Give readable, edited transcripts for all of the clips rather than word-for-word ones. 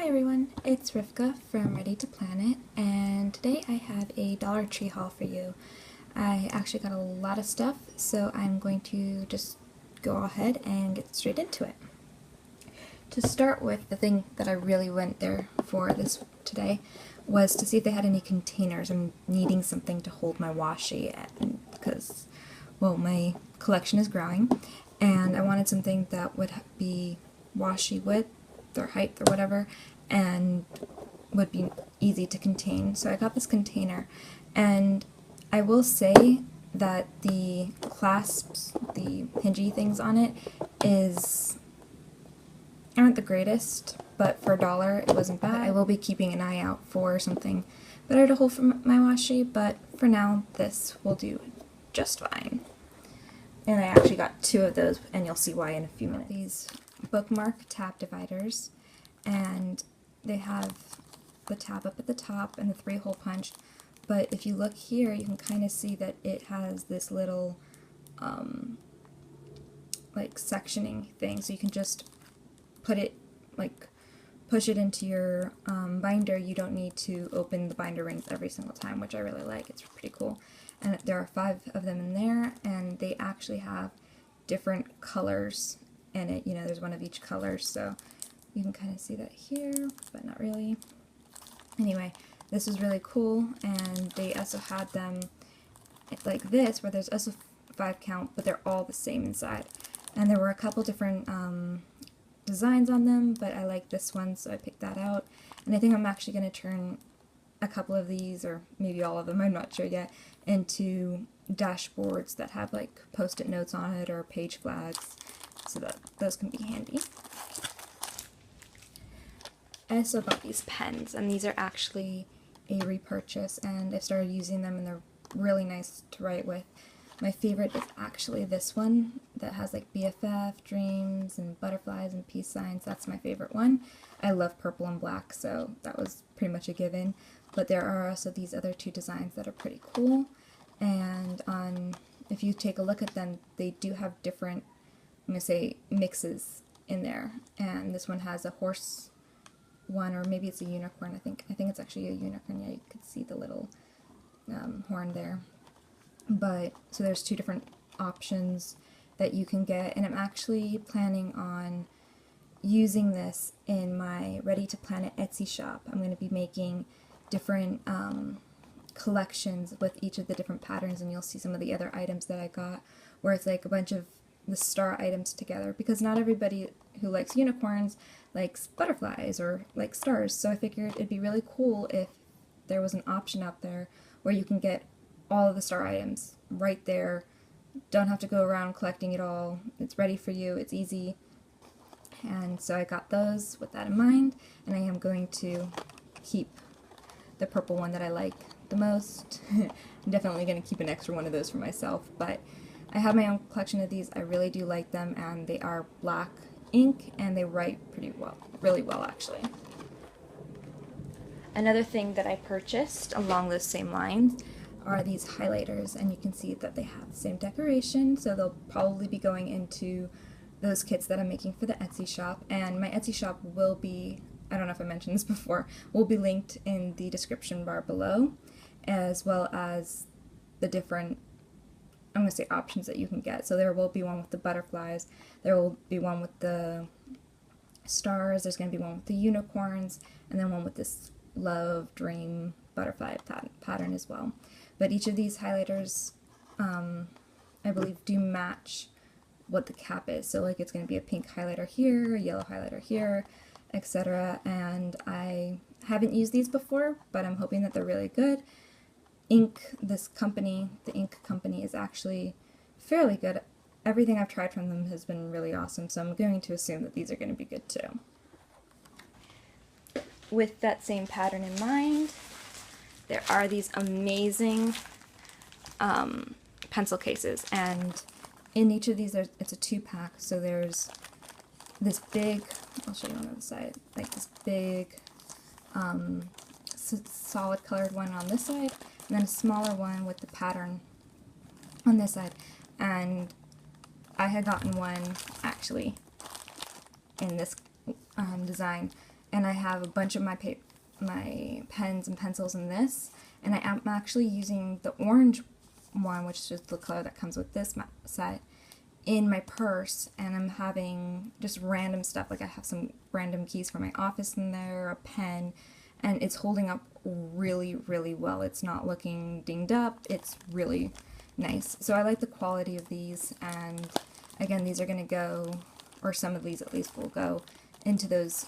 Hi everyone, it's Rivka from Ready to Planet, and today I have a Dollar Tree haul for you. I actually got a lot of stuff, so I'm going to just go ahead and get straight into it. To start with, the thing that I really went there for this today was to see if they had any containers. I'm needing something to hold my washi because, well, my collection is growing, and I wanted something that would be washi width or height or whatever, and would be easy to contain. So I got this container, and I will say that the clasps, the hingy things on it, aren't the greatest, but for $1 it wasn't bad. I will be keeping an eye out for something better to hold for my washi, but for now this will do just fine. And I actually got 2 of those, and you'll see why in a few minutes. These bookmark tab dividers, and they have the tab up at the top and the 3-hole punch, but if you look here you can kind of see that it has this little like sectioning thing, so you can just put it, like push it into your binder. You don't need to open the binder rings every single time, which I really like. It's pretty cool. And there are 5 of them in there, and they actually have different colors in it. You know, there's one of each color, so you can kind of see that here, but not really. Anyway, this is really cool, and they also had them like this, where there's also 5 count, but they're all the same inside. And there were a couple different designs on them, but I like this one, so I picked that out. And I think I'm actually going to turn a couple of these, or maybe all of them, I'm not sure yet, into dashboards that have like post-it notes on it or page flags, so that those can be handy. I also got these pens, and these are actually a repurchase, and I started using them, and they're really nice to write with. My favorite is actually this one that has like BFF, dreams, and butterflies and peace signs. That's my favorite one. I love purple and black, so that was pretty much a given. But there are also these other 2 designs that are pretty cool, and if you take a look at them, they do have different, I'm going to say, mixes in there. And this one has a horse one, or maybe it's a unicorn. I think it's actually a unicorn. Yeah, you could see the little horn there. But so there's 2 different options that you can get, and I'm actually planning on using this in my Ready to Planet Etsy shop. I'm going to be making different collections with each of the different patterns, and you'll see some of the other items that I got, where it's like a bunch of the star items together, because not everybody who likes unicorns likes butterflies or likes stars. So I figured it'd be really cool if there was an option out there where you can get all of the star items right there. Don't have to go around collecting it all. It's ready for you. It's easy. And so I got those with that in mind, and I am going to keep the purple one that I like the most. I'm definitely going to keep an extra one of those for myself, but I have my own collection of these. I really do like them, and they are black ink, and they write pretty well, really well actually. Another thing that I purchased along those same lines are these highlighters, and you can see that they have the same decoration, so they'll probably be going into those kits that I'm making for the Etsy shop. And my Etsy shop will be, I don't know if I mentioned this before, will be linked in the description bar below, as well as the different, I'm going to say, options that you can get. So there will be one with the butterflies, there will be one with the stars, there's going to be one with the unicorns, and then one with this love, dream, butterfly pattern as well. But each of these highlighters, I believe, do match what the cap is. So like it's going to be a pink highlighter here, a yellow highlighter here, etc. And I haven't used these before, but I'm hoping that they're really good. This company, the ink company, is actually fairly good. Everything I've tried from them has been really awesome, so I'm going to assume that these are going to be good too. With that same pattern in mind, there are these amazing pencil cases, and in each of these it's a 2-pack, so there's this big, I'll show you on the other side, like this big solid colored one on this side, and then a smaller one with the pattern on this side. And I had gotten one actually in this design, and I have a bunch of my pens and pencils in this, and I am actually using the orange one, which is just the color that comes with this set, in my purse, and I'm having just random stuff, like I have some random keys for my office in there, a pen, and it's holding up really, really well. It's not looking dinged up, it's really nice. So I like the quality of these, and again, these are going to go, or some of these at least will go, into those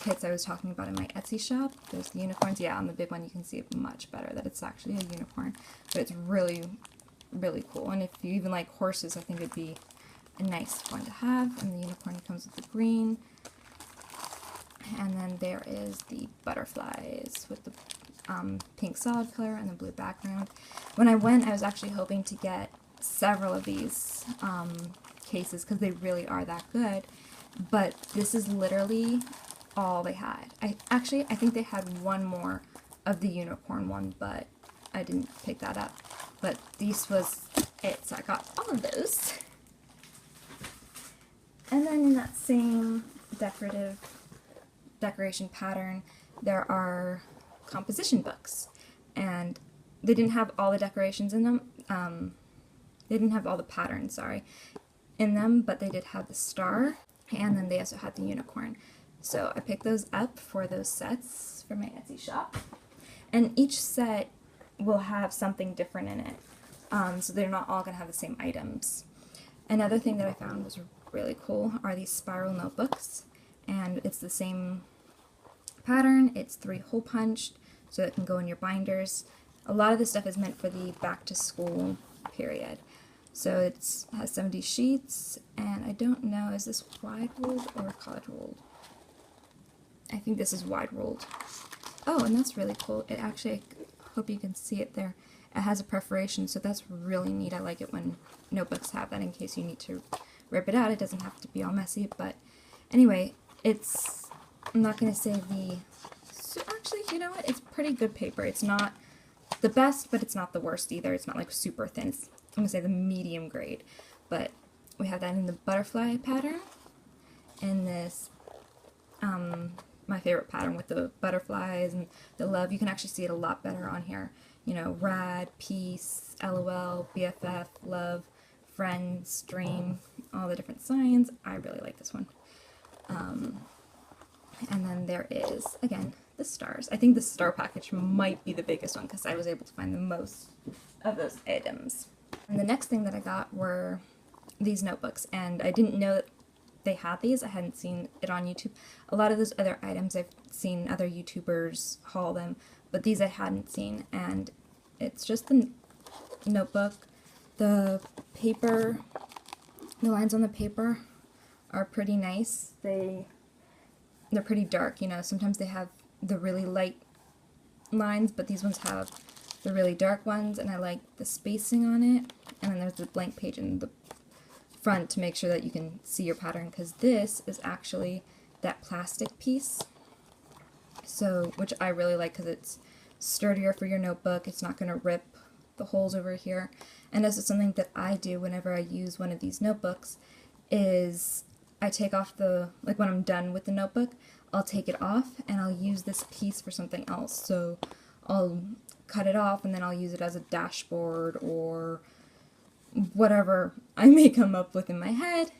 kits I was talking about in my Etsy shop. There's the unicorns. Yeah, on the big one you can see it much better that it's actually a unicorn, but it's really, really cool. And if you even like horses, I think it'd be a nice one to have. And the unicorn comes with the green. And then there is the butterflies with the pink solid color and the blue background. When I went, I was actually hoping to get several of these cases because they really are that good, but this is literally all they had. I think they had one more of the unicorn one, but I didn't pick that up. But this was it, so I got all of those. And then in that same decoration pattern, there are composition books, and they didn't have all the decorations in them. They didn't have all the patterns, sorry, in them, but they did have the star, and then they also had the unicorn. So I picked those up for those sets for my Etsy shop, and each set will have something different in it, so they're not all going to have the same items. Another thing that I found was really cool are these spiral notebooks, and it's the same pattern. It's 3 hole punched, so it can go in your binders. A lot of this stuff is meant for the back to school period. So it has 70 sheets, and I don't know, is this wide ruled or college ruled? I think this is wide ruled. Oh, and that's really cool. It actually, I hope you can see it there. It has a perforation, so that's really neat. I like it when notebooks have that in case you need to rip it out. It doesn't have to be all messy, but anyway, it's, I'm not going to say the, so actually, you know what, it's pretty good paper. It's not the best, but it's not the worst either. It's not like super thin. It's, I'm going to say the medium grade, but we have that in the butterfly pattern, and this, my favorite pattern with the butterflies and the love. You can actually see it a lot better on here. You know, rad, peace, LOL, BFF, love, friends, dream, all the different signs. I really like this one. And then there is, again, the stars. I think the star package might be the biggest one because I was able to find the most of those items. And the next thing that I got were these notebooks, and I didn't know that they had these. I hadn't seen it on YouTube. A lot of those other items I've seen other YouTubers haul them, but these I hadn't seen, and it's just the notebook. The paper, the lines on the paper are pretty nice. They're pretty dark, you know. Sometimes they have the really light lines, but these ones have the really dark ones, and I like the spacing on it. And then there's the blank page in the front to make sure that you can see your pattern, because this is actually that plastic piece, so which I really like because it's sturdier for your notebook. It's not going to rip the holes over here. And this is something that I do whenever I use one of these notebooks, is I take off the, like when I'm done with the notebook, I'll take it off and I'll use this piece for something else. So I'll cut it off and then I'll use it as a dashboard or whatever I may come up with in my head.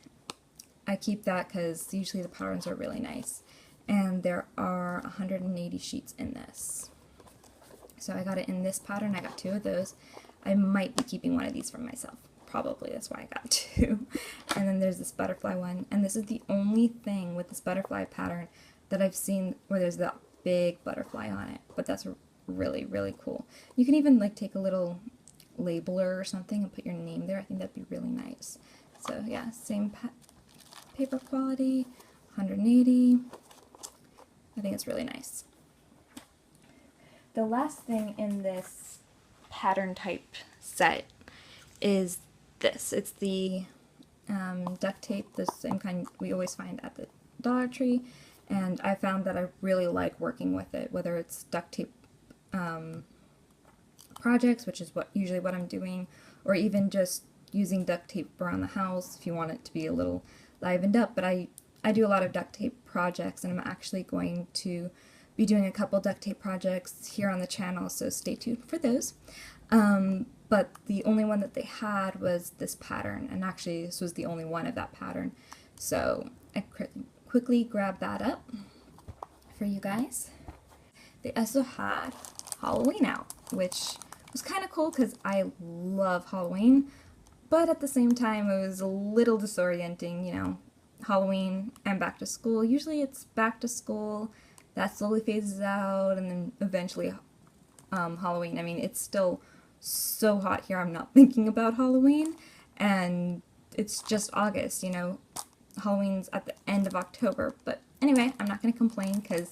I keep that because usually the patterns are really nice. And there are 180 sheets in this. So I got it in this pattern. I got 2 of those. I might be keeping one of these for myself. Probably, that's why I got 2. And then there's this butterfly one. And this is the only thing with this butterfly pattern that I've seen where there's that big butterfly on it. But that's really, really cool. You can even like take a little labeler or something and put your name there. I think that'd be really nice. So yeah, same paper quality, 180. I think it's really nice. The last thing in this pattern type set is this. It's the duct tape, the same kind we always find at the Dollar Tree, and I found that I really like working with it, whether it's duct tape projects, which is usually what I'm doing, or even just using duct tape around the house if you want it to be a little livened up. But I I do a lot of duct tape projects, and I'm actually going to be doing a couple duct tape projects here on the channel, so stay tuned for those. But the only one that they had was this pattern, and actually this was the only one of that pattern. So I quickly grabbed that up for you guys. They also had Halloween out, which was kind of cool because I love Halloween, but at the same time it was a little disorienting, you know, Halloween and back to school. Usually it's back to school, that slowly phases out, and then eventually Halloween. I mean, it's still so hot here, I'm not thinking about Halloween, and it's just August, you know, Halloween's at the end of October, but anyway, I'm not going to complain because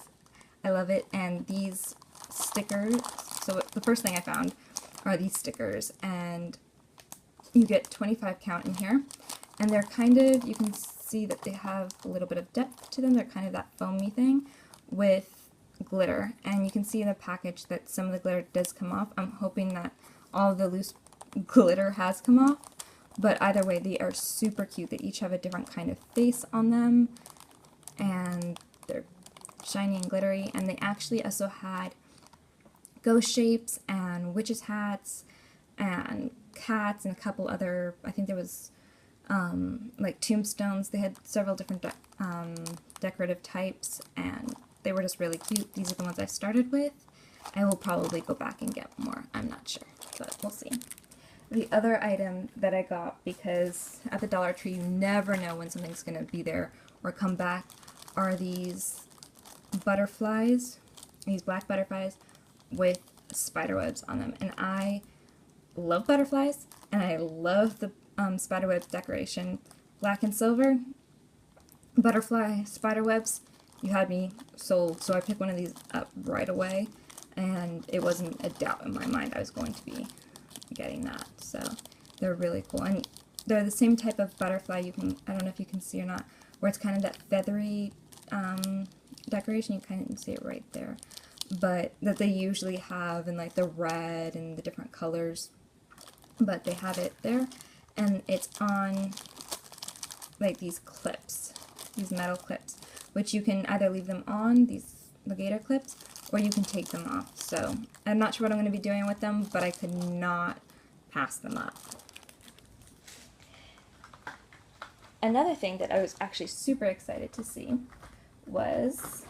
I love it. And these stickers, so the first thing I found are these stickers, and you get 25 count in here, and they're kind of, you can see that they have a little bit of depth to them. They're kind of that foamy thing with glitter, and you can see in the package that some of the glitter does come off. I'm hoping that all of the loose glitter has come off, but either way, they are super cute. They each have a different kind of face on them, and they're shiny and glittery, and they actually also had ghost shapes and witches hats and cats and a couple other, I think there was like tombstones. They had several different decorative types, and they were just really cute. These are the ones I started with. I will probably go back and get more. I'm not sure, but we'll see. The other item that I got, because at the Dollar Tree you never know when something's going to be there or come back, are these butterflies, these black butterflies with spider webs on them. And I love butterflies, and I love the spider web decoration. Black and silver, butterfly, spider webs, you had me sold. So I picked one of these up right away, and it wasn't a doubt in my mind I was going to be getting that. So they're really cool, and they're the same type of butterfly. You can, I don't know if you can see or not, where it's kind of that feathery decoration. You kind of see it right there, but that they usually have in like the red and the different colors, but they have it there, and it's on like these clips, these metal clips, which you can either leave them on, these gator clips, or you can take them off. So I'm not sure what I'm going to be doing with them, but I could not pass them up. Another thing that I was actually super excited to see was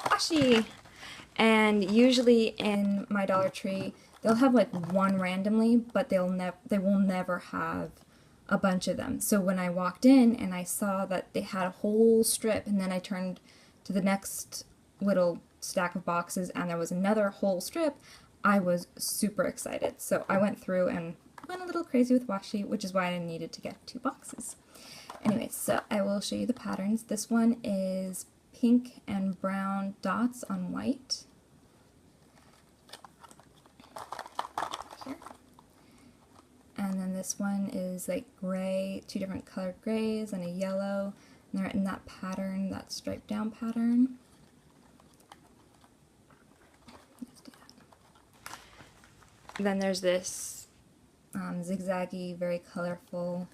washi. And usually in my Dollar Tree, they'll have like one randomly, but they will never have a bunch of them. So when I walked in and I saw that they had a whole strip, and then I turned to the next little stack of boxes and there was another whole strip, I was super excited. So I went through and went a little crazy with washi, which is why I needed to get 2 boxes. Anyway, so I will show you the patterns. This one is pink and brown dots on white. Here. And then this one is like gray, 2 different colored grays and a yellow, and they're in that pattern, that striped down pattern. Let's do that. Then there's this zigzaggy, very colorful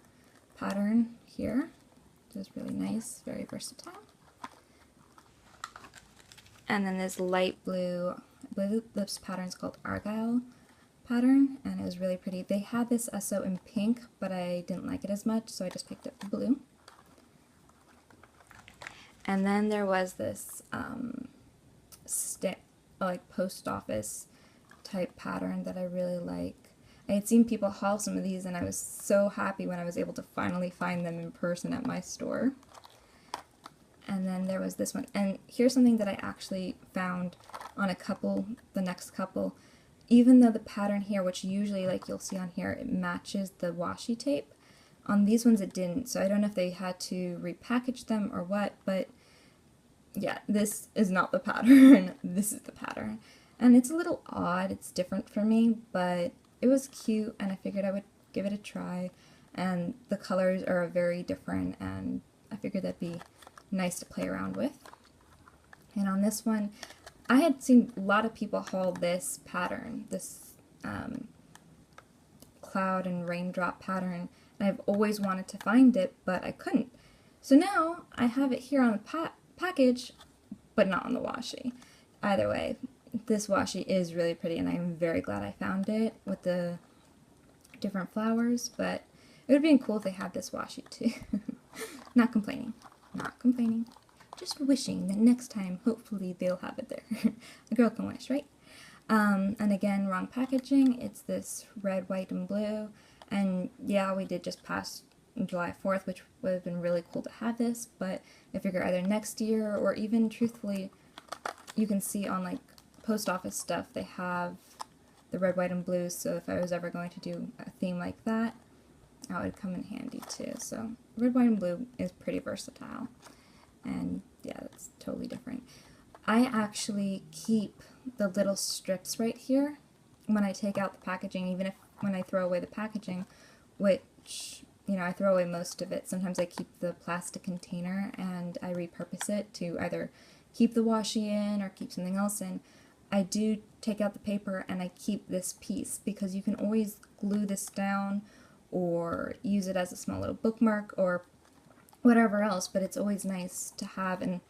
pattern here, which is really nice, very versatile. And then this light blue, I believe this pattern is called Argyle pattern, and it was really pretty. They had this also in pink, but I didn't like it as much, so I just picked up the blue. And then there was this like post office type pattern that I really like. I had seen people haul some of these, and I was so happy when I was able to finally find them in person at my store. And then there was this one, and here's something that I actually found on a couple, the next couple. Even though the pattern here, which usually like you'll see on here, it matches the washi tape, on these ones it didn't, so I don't know if they had to repackage them or what, but yeah, this is not the pattern. This is the pattern. And it's a little odd, it's different for me, but it was cute, and I figured I would give it a try, and the colors are very different, and I figured that'd be nice to play around with. And on this one, I had seen a lot of people haul this pattern, this cloud and raindrop pattern, and I've always wanted to find it, but I couldn't. So now I have it here on the package, but not on the washi. Either way, this washi is really pretty, and I'm very glad I found it with the different flowers, but it would have been cool if they had this washi too. Not complaining. Not complaining. Just wishing that next time, hopefully, they'll have it there. A girl can wish, right? And again, wrong packaging. It's this red, white, and blue. And yeah, we did just pass July 4th, which would have been really cool to have this, but I figure either next year or even, truthfully, you can see on like post office stuff, they have the red, white, and blue, so if I was ever going to do a theme like that, that would come in handy too. So red, white, and blue is pretty versatile. And yeah, that's totally different. I actually keep the little strips right here when I take out the packaging, even if when I throw away the packaging, which, you know, I throw away most of it. Sometimes I keep the plastic container and I repurpose it to either keep the washi in or keep something else in. I do take out the paper and I keep this piece because you can always glue this down or use it as a small little bookmark or whatever else, but it's always nice to have. And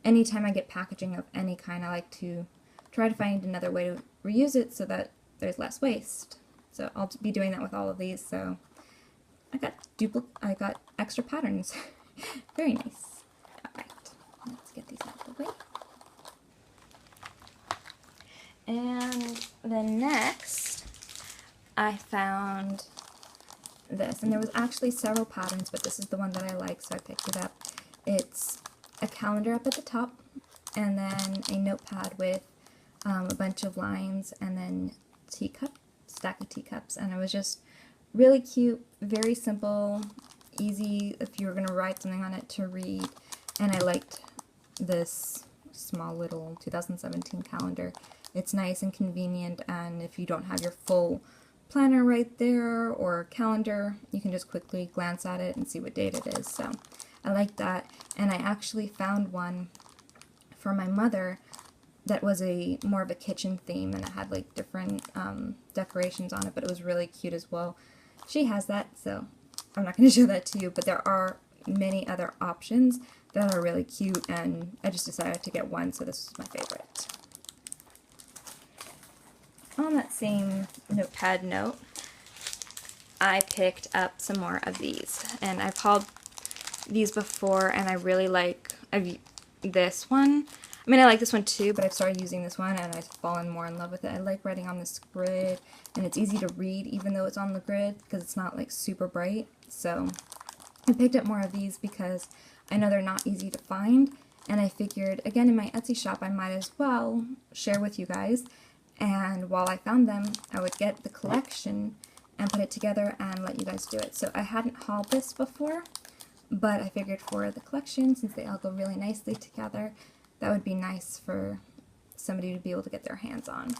anytime I get packaging of any kind, I like to try to find another way to reuse it so that there's less waste. So I'll be doing that with all of these. So I got extra patterns. Very nice. Alright, let's get these out of the way. And then next, I found this, and there was actually several patterns, but this is the one that I like, so I picked it up. It's a calendar up at the top, and then a notepad with a bunch of lines, and then stack of teacups, and it was just really cute, very simple, easy if you were going to write something on it to read, and I liked this small little 2017 calendar. It's nice and convenient, and if you don't have your full planner right there or calendar, you can just quickly glance at it and see what date it is. So I like that, and I actually found one for my mother that was more of a kitchen theme, and it had like different decorations on it, but it was really cute as well. She has that, so I'm not going to show that to you, but there are many other options that are really cute, and I just decided to get one, so this is my favorite. On that same notepad note, I picked up some more of these, and I've hauled these before, and I really like this one. I mean, I like this one too, but I've started using this one, and I've fallen more in love with it. I like writing on this grid, and it's easy to read even though it's on the grid, because it's not like super bright. So I picked up more of these because I know they're not easy to find, and I figured, again, in my Etsy shop, I might as well share with you guys. And while I found them, I would get the collection and put it together and let you guys do it. So I hadn't hauled this before, but I figured for the collection, since they all go really nicely together, that would be nice for somebody to be able to get their hands on.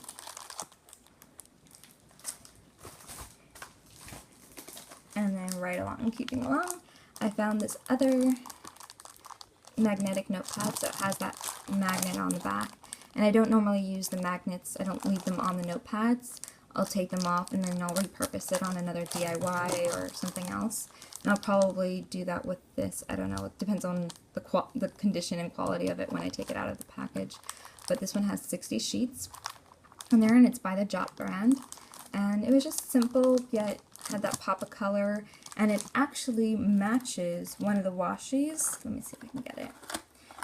And then right along, keeping along, I found this other magnetic notepad, so it has that magnet on the back. And I don't normally use the magnets, I don't leave them on the notepads. I'll take them off and then I'll repurpose it on another DIY or something else. And I'll probably do that with this. I don't know, it depends on the condition and quality of it when I take it out of the package. But this one has 60 sheets on there, and it's by the Jot brand. And it was just simple, yet had that pop of color. And it actually matches one of the washi's. Let me see if I can get it.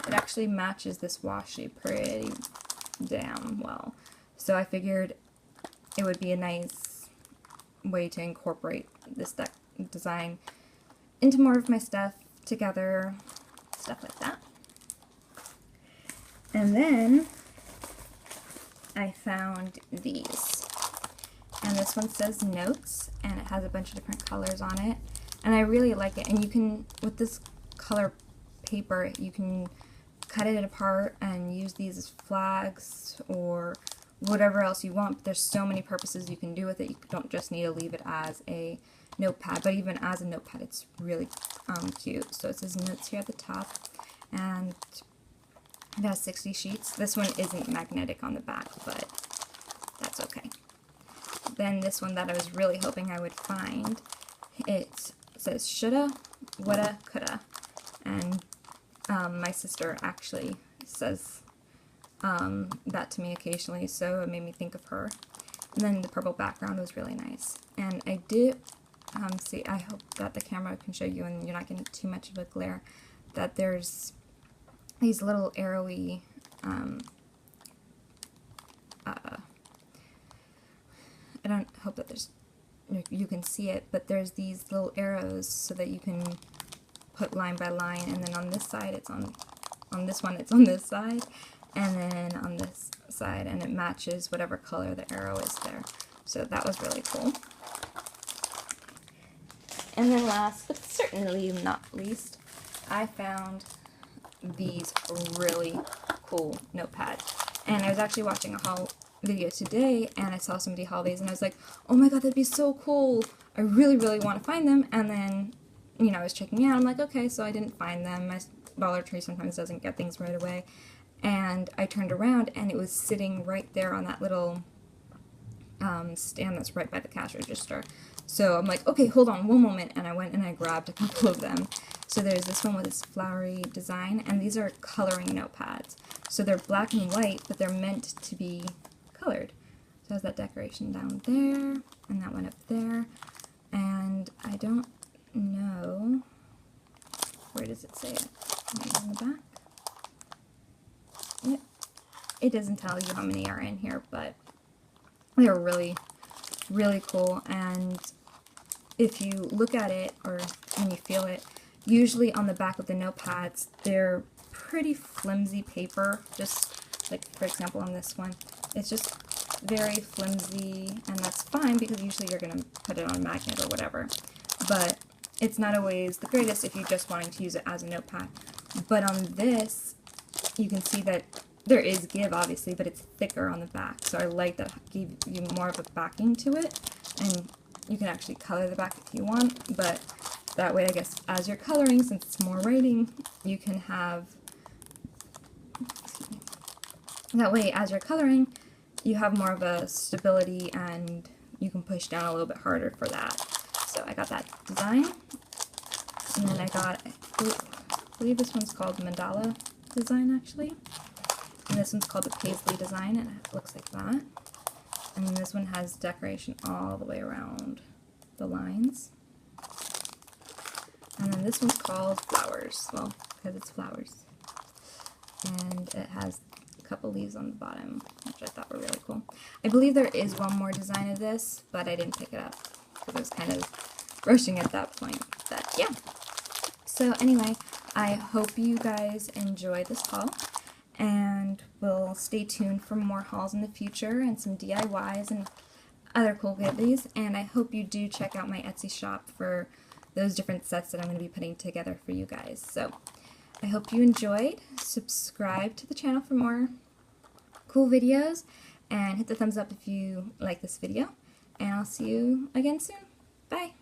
It actually matches this washi pretty damn well. So I figured it would be a nice way to incorporate this design into more of my stuff together, stuff like that. And then I found these. And this one says notes, and it has a bunch of different colors on it. And I really like it. And you can, with this color paper, you can cut it apart and use these as flags or whatever else you want. But there's so many purposes you can do with it. You don't just need to leave it as a notepad, but even as a notepad, it's really cute. So it says notes here at the top, and it has 60 sheets. This one isn't magnetic on the back, but that's okay. then this one that I was really hoping I would find, it says shoulda, woulda, coulda, and my sister actually says that to me occasionally, so it made me think of her. And then the purple background was really nice. And I did see, I hope that the camera can show you and you're not getting too much of a glare, that there's these little arrowy I don't hope that you can see it, but there's these little arrows so that you can put line by line, and then on this side it's on this one it's on this side, and then on this side, and it matches whatever color the arrow is there. So that was really cool. And then last, but certainly not least, I found these really cool notepads. And I was actually watching a haul video today, and I saw somebody haul these, and I was like, oh my god, that'd be so cool. I really, really want to find them. And then, you know, I was checking out. I'm like, okay, so I didn't find them. My Dollar Tree sometimes doesn't get things right away. And I turned around, and it was sitting right there on that little stand that's right by the cash register. So I'm like, okay, hold on one moment, and I went and I grabbed a couple of them. So there's this one with this flowery design, and these are coloring notepads. So they're black and white, but they're meant to be colored. So there's that decoration down there, and that one up there, and I don't know, where does it say it? Maybe on the back? Yep. It doesn't tell you how many are in here, but they're really, really cool. And if you look at it, or when you feel it, usually on the back of the notepads, they're pretty flimsy paper, just like, for example, on this one. It's just very flimsy, and that's fine because usually you're going to put it on a magnet or whatever. But it's not always the greatest if you're just wanting to use it as a notepad. But on this, you can see that there is give, obviously, but it's thicker on the back. So I like that give you more of a backing to it, and you can actually color the back if you want, but that way, I guess, as you're coloring, since it's more writing, you can have, that way, as you're coloring, you have more of a stability, and you can push down a little bit harder for that. So I got that design, and then I got, I believe this one's called Mandala design, actually. And this one's called the Paisley design, and it looks like that. And then this one has decoration all the way around the lines. And then this one's called Flowers, well, because it's flowers. And it has a couple leaves on the bottom, which I thought were really cool. I believe there is one more design of this, but I didn't pick it up because I was kind of rushing at that point. But yeah. So anyway, I hope you guys enjoyed this haul, and we'll stay tuned for more hauls in the future and some DIYs and other cool goodies. And I hope you do check out my Etsy shop for those different sets that I'm going to be putting together for you guys. So I hope you enjoyed. Subscribe to the channel for more cool videos, and hit the thumbs up if you like this video. And I'll see you again soon. Bye!